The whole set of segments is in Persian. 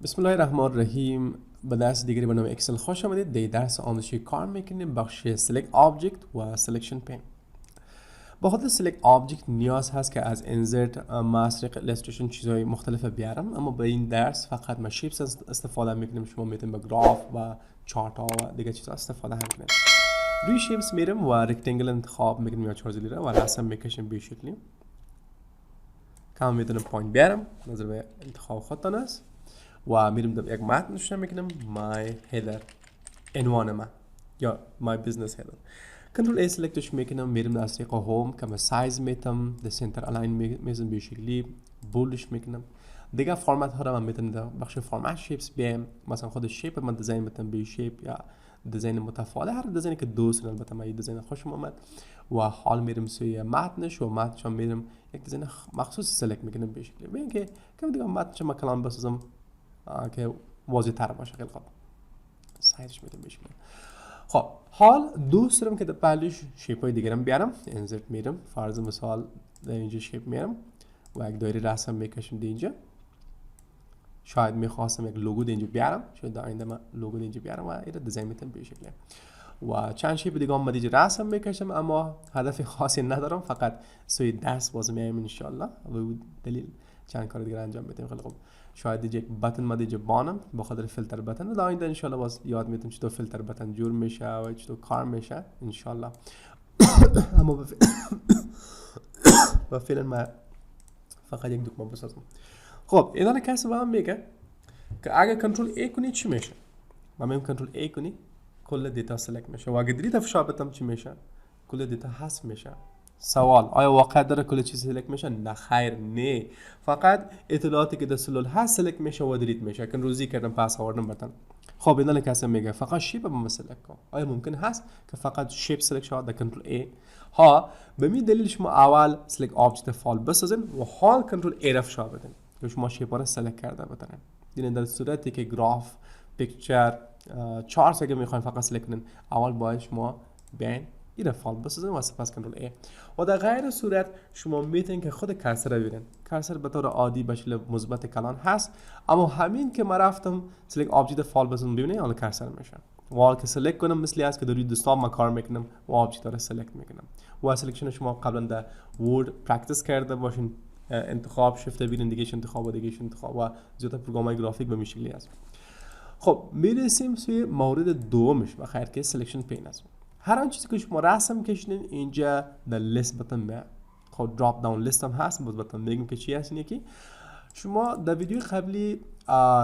بسم الله الرحمن الرحیم. به درس دیگری به نام اکسل خوش آمدید. در درس آموزشی کار میکنیم بخش سلکت آبجکت و سلکشن پین. با خود سلکت آبجکت نیاز هست که از انزرت ماسرق الیستریشن چیزهای مختلف بیارم، اما به این درس فقط ما شیپس استفاده میکنیم. شما میتونید به گراف و چارت ها و دیگه چیزها استفاده هم کنید. روی شیپس میرم و رکتانگل انتخاب میکنیم یا چارزیلی و رسم میکشیم به شکلی. کام میتونم پوینت بیارم نظر به انتخاب خودتان است و میرم در یک متن نشون میکنم my header عنوان ما یا my business header. کنترل ای سلکتش میکنم، میرم در طریق هوم که سایز میتم در سنتر الاین میزنم به شکلی بولدش میکنم. دیگه فرمت ها رو من میتونم در بخش فرمت شیپس بیام، مثلا خود شیپ من دیزاین میتونم به شیپ یا دیزاین متفاوت، هر دیزاینی که دوست دارم. البته من این دیزاین خوشم اومد و حال میرم سوی متنش و متنش میرم یک دیزاین مخصوص سلکت میکنم به شکلی. ببین که کم دیگه متنش من کلام بسازم که واضح تر باشه. خیلی خوب سایزش میتونم بشه. خب حال دوست دارم که در پهلوش شیپ های دیگرم بیارم. انزرت میرم، فرض مثال در اینجا شیپ میارم و یک دایره رسم میکشم در اینجا. شاید میخواستم یک لوگو در اینجا بیارم، شاید در آینده من لوگو در اینجا بیارم و این دیزاین میتونم به شکلی و چند شیپ دیگه هم دیگه رسم میکشم، اما هدف خاصی ندارم، فقط سوی درس باز میایم ان شاء الله و دلیل چند کار دیگه انجام میدیم. خیلی خوب. شاید دیگه یک بتن ما دیگه بانم به خاطر فیلتر بتن. در آینده ان شاء الله باز یاد میتونم چطور فیلتر بتن جور میشه و چطور کار میشه ان شاء الله. اما با فعلا ما فقط یک دکمه بسازم. خب اینا کسی به هم میگه که اگه کنترل ای کنی چی میشه؟ ما میگم کنترل ای کنی کل دیتا سلکت میشه و اگه دیتا فشار بدم چی میشه؟ کل دیتا حذف میشه. سوال آیا واقعا داره کل چیز سلکت میشه؟ نه خیر، نه، فقط اطلاعاتی که در سلول هست سلکت میشه و دیلیت میشه. که روزی کردم پس آوردم بتن. خب اینا کسی میگه فقط شیپ با سلکت کن. آیا ممکن هست که فقط شیپ سلکت شود در کنترل ای؟ ها، به می دلیل شما اول سلکت آبجکت فال بسازین و حال کنترل ای را فشار بدین که شما شیپ را سلکت کرده بتونین. یعنی در صورتی که گراف، پیکچر، چارت اگه میخواین فقط سلکت کنین، اول باید شما بیاین این فال بسازین و سپس کنترل ای. و در غیر صورت شما میتونین که خود کرسر رو ببینین. کرسر به طور عادی به شکل مثبت کلان هست، اما همین که من رفتم سلکت آبجکت فال بسازم ببینین حالا کرسر میشه. و حالا که سلکت کنم مثلی است که در روی دسکتاپ ما کار میکنم و آبجکت رو سلکت میکنم. و سلکشن شما قبلا در ورد پرکتیس کرده باشین. انتخاب شیفت ببینین دیگه انتخاب و دیگه انتخاب و زیاد پروگرام‌های گرافیک به این شکلی است. خب میرسیم سوی مورد دومش و خیر که سلکشن پین است. هر آن چیزی که شما رسم کشیدین اینجا در لیست بتن میاد. خب دراپ داون لیست هم هست، باز بتن میگم که چی هست. این یکی شما در ویدیو قبلی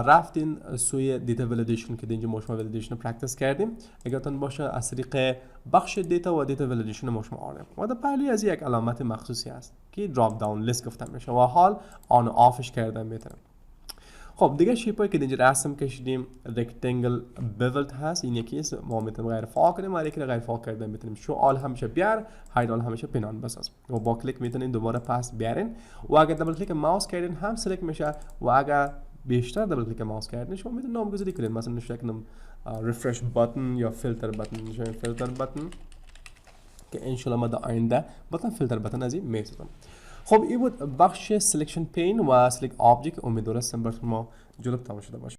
رفتین سوی دیتا ولیدیشن که اینجا ما شما ولیدیشن پرکتیس کردیم. اگر تون باشه از طریق بخش دیتا و دیتا ولیدیشن ما شما آوردیم و در پهلوی از یک علامت مخصوصی هست که دراپ داون لیست گفته میشه و حال آن آفش کردن میتونم. خب دیگه شیپایی که اینجا رسم کشیدیم رکتانگل بیولد هست. این یکی است ما میتونیم غیر فعال کنیم و یکی غیر فعال کردن میتونیم شو آل همیشه بیار، هاید آل همیشه پنهان بساز و با کلیک میتونین دوباره پس بیارین و اگر دبل کلیک ماوس کردین هم سلکت میشه و اگر بیشتر دبل کلیک ماوس کردین شما میتونین نامگذاری کنین. مثلا نشون کنم ریفرش باتن یا فیلتر باتن. نشون فیلتر باتن که ان شاء الله ما در آینده باتن فیلتر باتن از این میسازم. خب این بود بخش سلکشن پین و سلکت آبجکت. امیدوارم براتون ما جالب تمام شده باشه.